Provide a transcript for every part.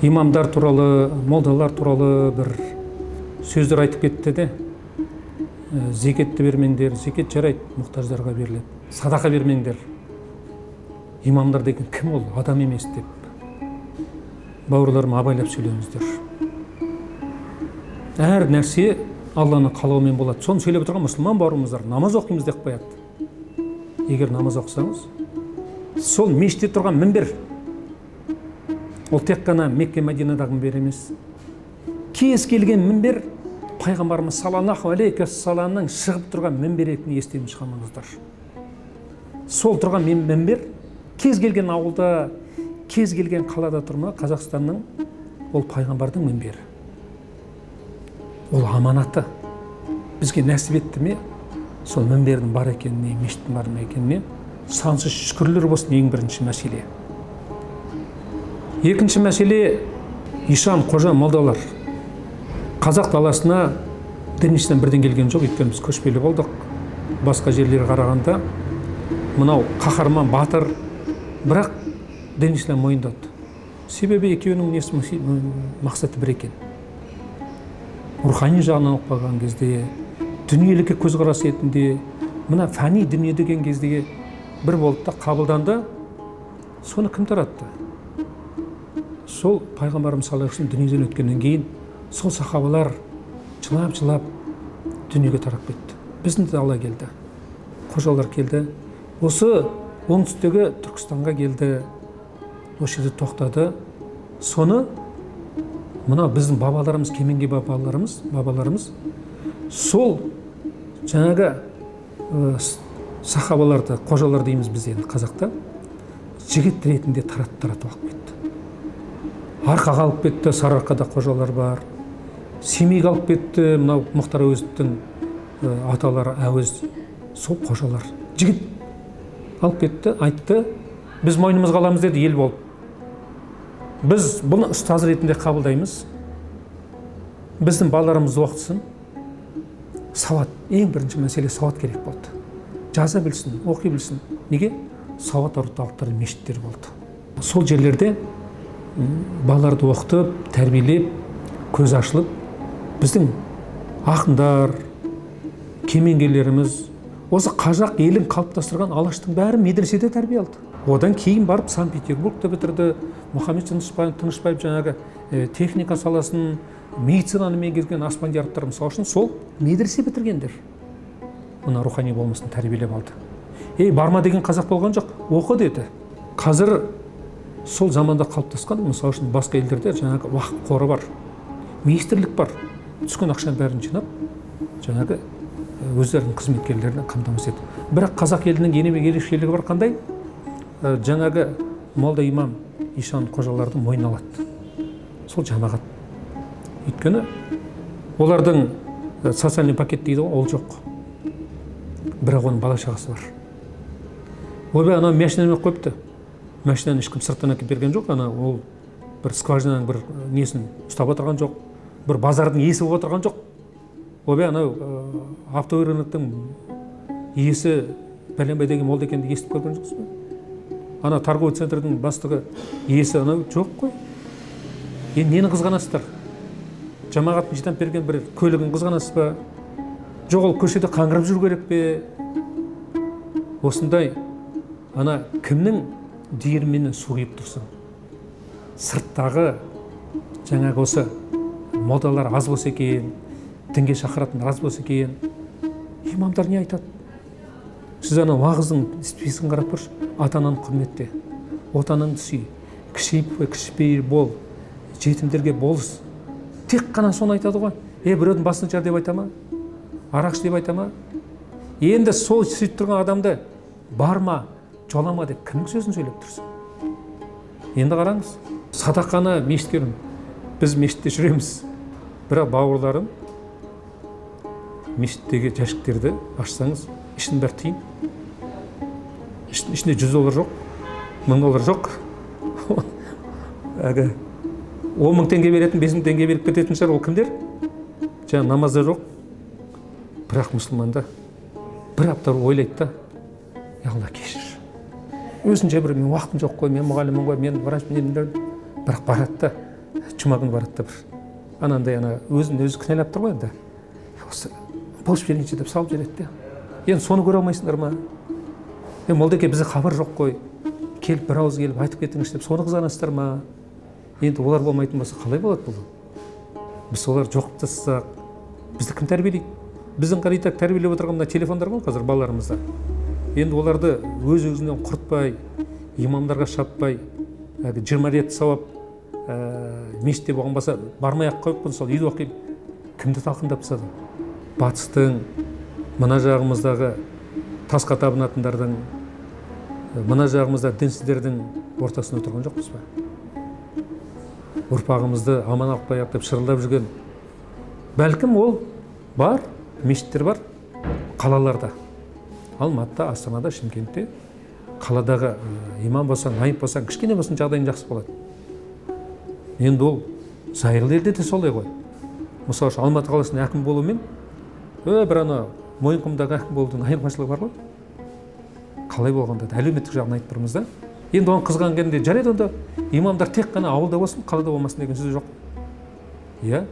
имамдар туралы, молдалар туралы бір сөздер айтып кетті де, зекетті бермеңдер, зекет жарайды, мұқтаждарға беріледі. Садақа бермеңдер. Имамдар деген кім ол? Адам емес деп. Бауырларым, абайлап сөйлеңіздер. Әр нәрсе Алланың қалауымен болады. Соны сөйлеп отырған мұсылман бауырымыздар намаз оқимыз деп қояды. Егер намаз оқысаңыз, сол мешітте тұрған мінбер, ол тек қана Мекке Мәдинадағы мінбер емес. Кез келген мінбер пайғамбарымыз саллаллаху алейхи уассаламның шығып тұрған мінбер екенін естен шығармаңыздар. Сол тұрған мінбер кез келген ауылда, кез келген қалада тұрма, Қазақстанның ол пайғамбардың мінбері. Ол аманаты. Бізге нәсіп етті ме, сол мінбердің бар екеніне, мешіттің бар екеніне сансыз шүкірлер болсын. Ең бірінші мәселе. Екінші мәселе, ишан, қожа, молдалар. Қазақ даласына дін ішінен бірден келген жоқ, өйткені біз көшпелі болдық. Басқа жерлерге қарағанда мынау қаһарман, батыр, бірақ дін ішінен мойындады. Себебі екеуінің мақсаты бір екен. Рухани жағынан оқпаған кезде, дүниелікке көзқарас етінде, мына фәни дүние деген кезде бір болды да қабылданды. Соны кім таратты? Сол пайғамбарымыз саллаллаху алейхи вассалам дүниеден өткеннен кейін сол сахабалар жылап дүниеге тарап кетті. Біздің де Алла келді, қожалар келді. Осы оңтүстіктегі Түркістанға келді, осы жерде тоқтады. Соны мына біздің бабаларымыз, кемеңге бабаларымыз сол жаңағы сахабаларды, қожалар дейміз біз енді қазақта, жігіт ретінде таратып алып кетті. Арқаға алып кетті, Сарыарқада қожалар бар. Семейге алып кетті, мынау Мұхтар Әуезовтің аталары Әуез, сол қожалар. Жігіт алып кетті, айтты, біз мойнымызға аламыз деді, ел болып. Біз бұны ұстаз ретінде қабылдаймыз. Біздің балаларымыз оқытсын. Сауат, ең бірінші мәселе сауат керек болды. Жаза білсін, оқи білсін. Неге? Сауат орталықтары, мешіттер болды. Сол жерлерде балаларды оқытып, тәрбиелеп, көз ашылып, біздің ақындар, кемеңгерлеріміз, осы қазақ елін қалыптастырған Алаштың бәрі медреседе тәрбие алды. Одан кейін барып Санкт-Петербургты бітірді. Мұхаммед Тынышбаев жаңағы техника саласын, медицинаны меңгерген аспандияровтар мысалы үшін сол медресе бітіргендер. Мына рухани болмысын тәрбиелеп алды. Барма деген қазақ болған жоқ, оқы деді. Қазір сол заманда қалыптасқан, мысалы үшін басқа елдерде жаңағы уақыт қоры бар, министрлік бар. Түскен ақшаны бәрін жинап, жаңағы өздерінің қызметкерлерін қамтамасыз етті. Бірақ қазақ елінің ерекшелігі бар қандай? Жаңағы молда, имам, ишан, қожаларды мойнына алады. Сол жамағат. Өйткені олардың социальный пакет дейді, ол жоқ. Бірақ оның бала шағасы бар. Ойбай, анау машинаны қойыпты. Машинаны ешкім сырттан әкеп берген жоқ, ол бір скважинаның бір несін ұстап отырған жоқ, бір базардың иесі болып отырған жоқ. Ойбай, анау авторыноктың иесі бәленбай деген молда екенді естіп көрген жоқсыз ба? Ана торговый центрдің бастығы иесі анау жоқ қой. Енді нені қызғанасыздар? Жамағаттың жинап берген бір көлігін қызғанасыз ба? Жоқ, ол көшеде қаңғырып жүру керек пе? Осындай ана кімнің диірменнен су құйып тұрсын? Сырттағы жаңағы осы молдалар аз болса екен, дінге шақыратын аз болса екен, имамдар не айтады? Сіз ана уағыздың списігін қарап көрші, ата-ананы құрметте, отаныңды сүй, кішіпейір бол, жетімдерге болыс. Тек қана соны айтады ғой. Біреудің басын жар деп айта ма? Арақшы деп айта ма? Енді сол сөйтіп тұрған адамды барма, жолама деп кімнің сөзін сөйлеп тұрсың? Енді қараңыз, садақаны мешіткерім, біз мешітте жүреміз. Бірақ бауырларым, мешіттегі жәшіктерді ашсаңыз, ішін бәрі тиын. Ішінде $100 жоқ, $1000 жоқ. 10.000 теңге беретін, 5.000 теңге беріп кететін шығар, ол кімдер? Жаңа намазда жоқ. Бірақ мұсылманда бір апта ойлайды да, Алла кешір. Өзінше бір мен уақытым жоқ қой, мен мұғаліммін ғой, мен врачпын, бірақ барады да, жұма күні барады да бір анандай өзін өзі кінәлап тұр ғой енді осы болып жіберейінші деп салып жібереді де енді соны көре алмайсыңдар ма молдеке бізде хабар жоқ қой келіп бір ауыз келіп айтып кетіңізші деп соны қызғанасыздар ма енді олар болмайтын болса қалай болады бұл біз олар жоқ қылып тастасақ бізді кім тәрбиелейді біздің қарайтақ тәрбиелеп отырған мына телефондар ғой қазір балаларымызда енді оларды өз-өзінен құртпай имамдарға шаппай 20 рет сауап мешітте болған болса бармай ақ қойып сол үйде оқимын кімді талқындап тастады батыстың мына жағымыздағы тасқа табынатындардың мына жағымызда дінсіздердің ортасында отырған жоқпыз ба ұрпағымызды аман алып қояйық деп шырылдап жүрген бәлкім ол бар мешіттер бар қалаларда Алматыда, Астанада, Шымкентте қаладағы имам болсаң, наиб болсаң, кішкене болсын жағдайың жақсы болады. Енді ол зайырлы елде де солай ғой. Мысалы үшін Алматы қаласының әкім болуымен бір Мойынқұмдағы әкім болудың айырмашылығы бар ғой. Қалай болғанда да әлеуметтік жағын айтып тұрмыз да. Енді оған қызған кезде жарайды онда имамдар тек қана ауылда болсын, қалада болмасын деген сөз жоқ. Иә,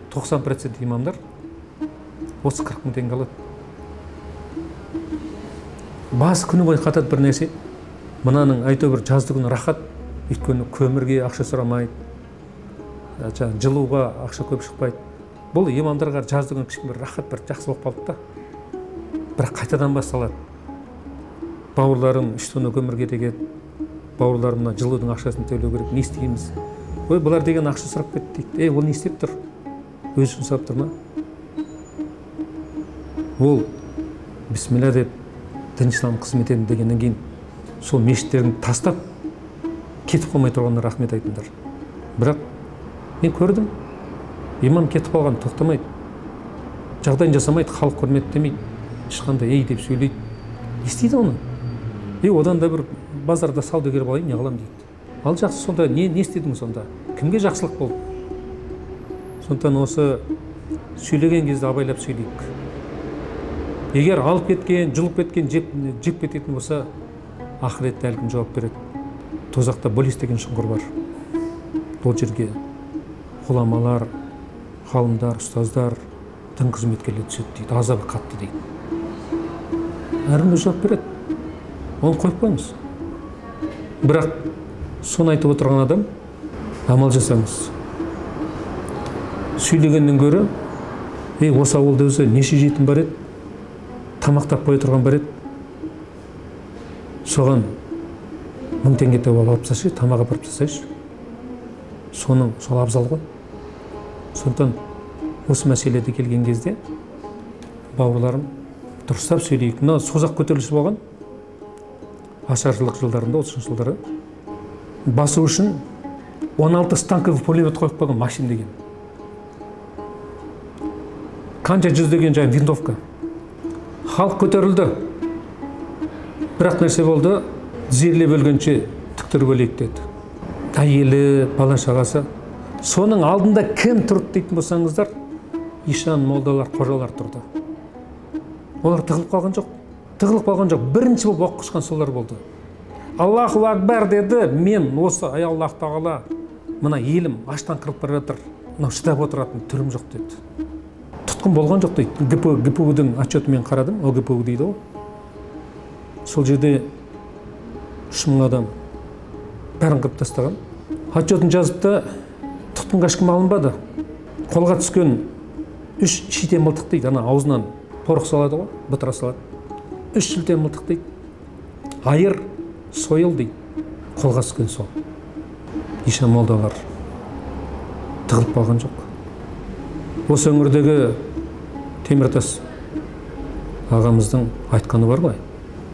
90% имамдар 30-40 мың теңге алады. Басы күні бойы қатады бір нәрсе. Мынаның әйтеуір жазды күні рахат, өйткені көмірге ақша сұрамайды, жылуға ақша көп шықпайды. Бұл имамдарға жазды күні кішкене бір рахат, бір жақсы болып қалды да. Бірақ қайтадан басталады. Бауырларым 3 тонна көмірге тегеді, бауырларымна жылудың ақшасын төлеу керек, не істейміз? Ой, бұлар деген ақша сұрап кетті дейді. Ол не істеп тұр? Өзі жұмсап тұр ма? Ол бисмилля деп дін ислам қызмет етемін дегеннен кейін сол мешіттерін тастап кетіп қалмай тұрғанына рахмет айтыңдар. Бірақ мен көрдім, имам кетіп қалған тоқтамайды, жағдайын жасамайды, халық құрметтемейді, ешқандай ей деп сөйлейді, естиді оны. Одан да бір базарда саудагер болайын, не қыламын дейді. Ал жақсы, сонда не істедің сонда? Кімге жақсылық болды? Сондықтан осы сөйлеген кезде абайлап сөйлейік. Егер алып кеткен, жұлып кеткен, жеп кететін болса, ақыретте әлгім жауап береді. Тозақта Болис деген шұңғыр бар. Ол жерге ғұламалар, ғалымдар, ұстаздар, дін қызметкерлері түседі дейді, азабы қатты дейді. Әркім өз жауап береді. Оны қойып қойыңыз. Бірақ соны айтып отырған адам амал жасаңыз. Сөйлегеннен гөрі, осы ауылда өзі неше жетім бар еді? Тамақтап қой тұрған бар еді. Соған 1000 теңге тауып алып тасташы, тамақ апарып тастайшы. Соның сол абзал ғой. Сондықтан осы мәселеде келген кезде бауырларым дұрыстап сөйлейік. Мына созақ көтерілісі болған ашаршылық жылдарында, 30 жылдары басу үшін 16 станковый пулемет қойып қойған машин деген. Қанша жүздеген жаңа винтовка. Халық көтерілді. Бірақ нәрсе болды, зерлеп өлгенше тіктіріп өлейік деді. Әйелі, бала шағасы. Соның алдында кім тұрды дейтін болсаңыздар, ишан, молдалар, қожалар тұрды. Олар тығылып қалған жоқ. Тығылып қалған жоқ. Бірінші болып оқ құшқан солар болды. Аллаху акбар деді. Мен осы ай Аллах тағала, мына елім аштан қырылып бара жатыр. Мынау шыдап отыратын түрім жоқ деді. Тұтқын болған жоқ дейді. ГПУ-дің отчетін мен қарадым, о ГПУ дейді ғой. Сол жерде 3000 адам бәрін қырып тастаған. Отчетін жазып та тұтқынға ешкім алынбады. Қолға түскен 3 шитен мылтық дейді, ана аузынан порох салады ғой, бытыра салады. 3 шитен мылтық дейді. Айыр, сойыл дейді. Қолға түскен сол. Ишан молдалар тығылып қалған жоқ. Осы өңірдегі Теміртас ағамыздың айтқаны бар ғой.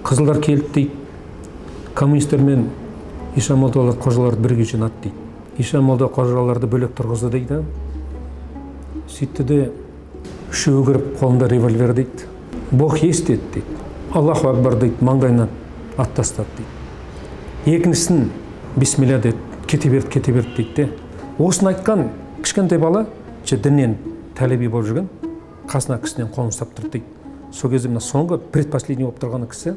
Қызылдар келді дейді. Коммунистер мен ишан молдалар қожаларды бірге жинады дейді. Ишан молда қожаларды бөлек тұрғызды дейді. Сөйтті де үшеуі кіріп қолында револьвер дейді. Бог есть деді дейді. Аллаху акбар дейді, маңдайынан ат тастады дейді. Екіншісін бисмилля деді, кете берді дейді. Осыны айтқан кішкентай бала діннен тәлеби болып жүрген, қасына кісінен қолын ұстап тұрды дейді. Сол кезде мына соңғы предпоследний болып тұрған кісі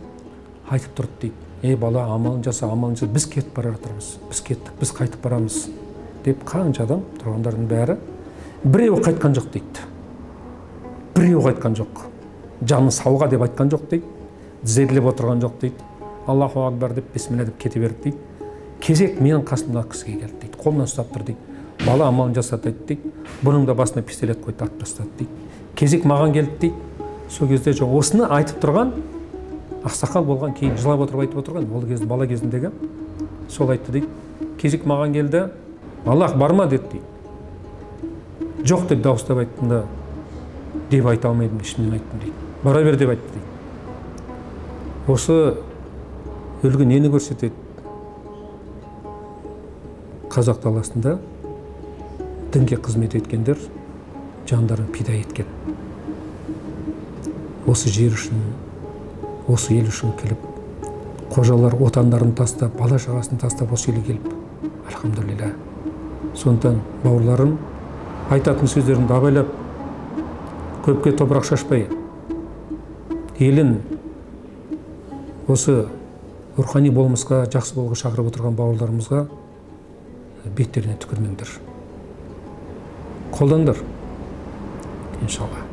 айтып тұрды дейді. Ей бала, амалын жаса, біз кетіп бара жатырмыз. Біз кеттік, біз қайтып барамыз. деп қанша адам тұрғандардың бәрі біреуі қайтқан жоқ дейді. Біреуі қайтқан жоқ. Жаны сауға деп айтқан жоқ дейді. Тізерлеп отырған жоқ дейді. Аллаху акбар деп бисмилля деп кете берді дейді. Кезек менің қасымдағы кісіге келді дейді. Қолымнан ұстап тұр дейді. Бала амалын жасады дейді. Бұның да басына пистолет қойды, атып тастады дейді. Кезек маған келді дейді. Сол кезде осыны айтып тұрған ақсақал болған, кейін жылап отырып айтып отырған, ол кезде бала кезіндегі сол айтты дейді. Кезек маған келді, Аллах барма деді дейді. Жоқ деп дауыстап айттым да, деп айта алмайдым, ішімнен айттым дейді. Бара бер деп айтты дейді. Осы үлгі нені көрсетеді? Қазақ даласында дінге қызмет еткендер жандарын пида еткен. Осы жер үшін, осы ел үшін келіп, қожалар отандарын тастап, бала шағасын тастап осы елге келіп, альхамдулилля. Сондықтан бауырларым айтатын сөздерімді абайлап, көпке топырақ шашпай, елін осы рухани болмысқа, жақсы болуға шақырып отырған бауырларымызға беттеріне түкірмеңдер. Қолдаңдар, иншалла.